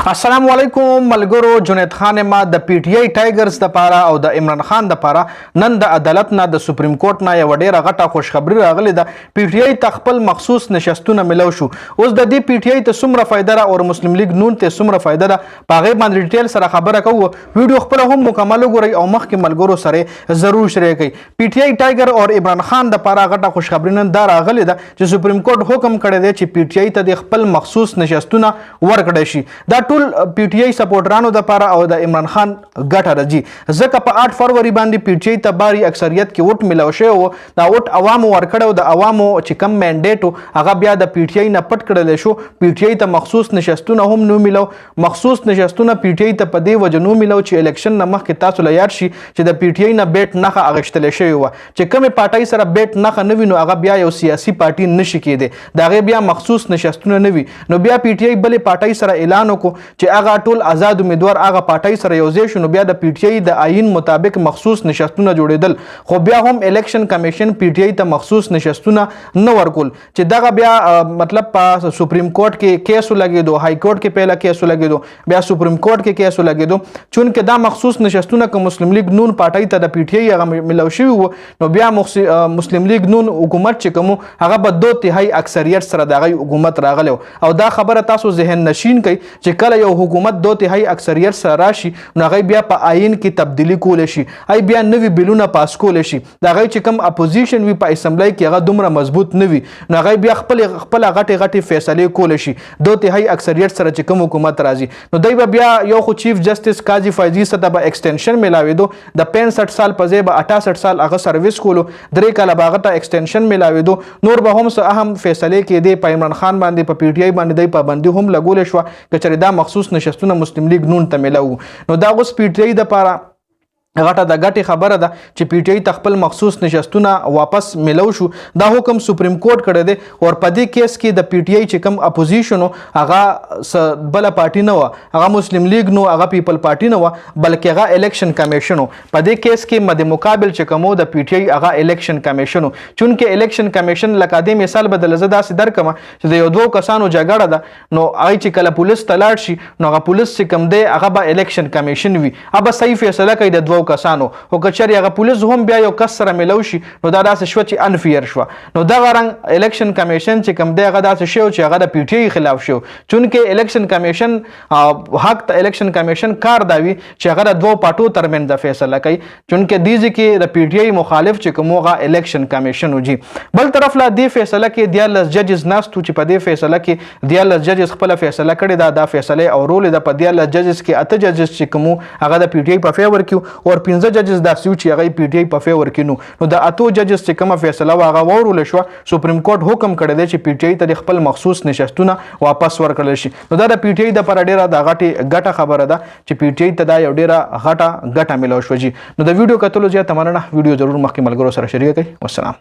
السلام علیکم ملګرو. جنید خان ما د پی ټی آی ټایګرز د پاره او د عمران خان د پاره نن د عدالت نه د سپریم کورټ نه یو ډیره غټه خوشخبری راغلی ده. پی ټی آی تخپل مخصوص نشستونه ملو شو. اوس د دې پی ټی آی ته څومره فائدہ را او مسلم لیگ نون ته څومره فائدہ ده پاغه باندې ډیټیل سره خبره کوو. ویډیو خپل هم مکمل وګورئ او مخکې ملګرو سره ضرور شریک کړئ. پی ټی آی ټایګر او عمران خان د پاره غټه خوشخبری نن دا راغلی ده چې سپریم کورټ حکم کړی دی چې پی ټی آی ته د خپل مخصوص نشستونه ورکړی شي. دا ټول پی ټی آی سپورټرانو د پاره او د عمران خان ګټه راځي ځکه په 8 فروری باندې پی ټی آی ته باري اکثریت کې ووټ ملو شوی و. دا ووټ عوامو ورکړو د عوامو چې کم منډیټ هغه بیا د پی ټی آی نه پټ کړل شو. پی ټی آی ته مخصوص نشستونه هم نو ملو. مخصوص نشستونه پی ټی آی ته په دې وجه نو ملو چې الیکشن نه مخکې تاسو له یاد شي چې د پی ټی آی نه بیٹ نخه اغشتل شوی و چې کومه پارټای سره بیٹ نخه نه وینو هغه بیا یو سیاسي پارټي نشي کېده. دا غي بیا مخصوص نشستونه نه وي. نو بیا پی ټی آی بلې پارټای سره اعلان وکړو چې هغه ټول آزاد امیدوار هغه پارټای سره یوځای شو. نو بیا د پی ټی آی د آئین مطابق مخصوص نشستونه جوړیدل خو بیا هم الیکشن کمیشن پی ټی آی ته مخصوص نشستونه نه ورکول چې دغه بیا مطلب په سپریم کورټ کې کیس لګیدو، های کورټ کې پهلا کیس لګیدو، بیا سپریم کورټ کې کیس لګیدو. چونکه دا مخصوص نشستونه که مسلم لیگ نون پارټای ته د پی ټی آی هغه ملو شوی وو نو بیا مسلم لیگ نون حکومت چې کوم هغه په 2/3 اکثریت سره دغه حکومت راغلو. او دا خبره تاسو ذهن نشین کړئ چې کله یو حکومت 2/3 اکثریت سره راشي نو هغه بیا په آئین کې تبدیلی کول شي، ای بیا نوی بیلونه پاس کول شي. دا غي چې کوم اپوزیشن وی په اسمبلی کې هغه دومره مضبوط نه وي نو هغه بیا خپل غټي فیصله کول شي 2/3 اکثریت سره چې کوم حکومت راځي. نو دوی بیا یو خو چیف جسټس قاضي فیضی سره به ایکسټنشن ملاویدو د 65 سال په ځای به 68 سال هغه سرویس کولو، 3 کاله باغه ایکسټنشن ملاویدو. نور به هم څه اهم فیصله کې دی په عمران خان باندې په پی ټی آی باندې د پابندي هم لګول شو کچره دا مخصوص نشستونه مسلم لیگ نون ته ملو. نو دا اوس پی ټی آی د پاره غټه د غټي خبره ده چې پی ټی آی تخپل مخصوص نشستونه واپس ملو شو. دا حکم سپریم کورټ کړی دی او په دې کیس کې د پی ټی آی چې کوم اپوزیشن هغه بل پارټي نه و، هغه مسلم لیگ نو، هغه پیپل پارټي نه و، بلکې هغه الیکشن کمیشن په دې کیس کې مد مقابل چې کوم د پی ټی آی هغه الیکشن کمیشن. چونکه الیکشن کمیشن لکه د مثال بدل زدا سي درکمه چې د یو دوه کسانو جګړه ده نو هغه چې کله پولیس تلاړ شي نو هغه پولیس چې کوم دی هغه به الیکشن کمیشن وي، هغه صحیح فیصله کوي د دوه کسانو. او کچری هغه پولیس هم بیا یو کس سره ملو شي نو دا داسې شو چې انفیر شو. نو دا غرنګ الیکشن کمیشن چې کوم دی هغه داسې شو چې هغه د پی ټی آی خلاف شو. چونکه الیکشن کمیشن حق ته الیکشن کمیشن کار داوي چې هغه د دوه پارټو ترمن د فیصله کوي. چونکه دیږي کې د پی ټی آی مخالف چې کومه الیکشن کمیشن وجي. بل طرف لا دی فیصله کې دیالس ججز ناستو چې په دې فیصله کې دیالس ججز خپل فیصله کړي دا فیصله او رول د په دیالس ججز کې اته ججز چې کومه هغه د پی ټی آی په فیور کې او 15 ججز دا سوي چې هغه پی ټی آی په فیور کې نو د اتو ججز چې کومه فیصله واغه ورول شو سپریم کورټ حکم کړی دی چې پی ټی آی ته خپل مخصوص نشستونه واپس ورکړل شي. نو دا د پی ټی آی د پر ډیره د غټه خبره ده چې پی ټی آی ته دا یو ډیره غټه ملو شو. نو د ویډیو کتلو زیاته مننه. ویډیو ضرور مخکې ملګرو سره شریک کړئ. والسلام.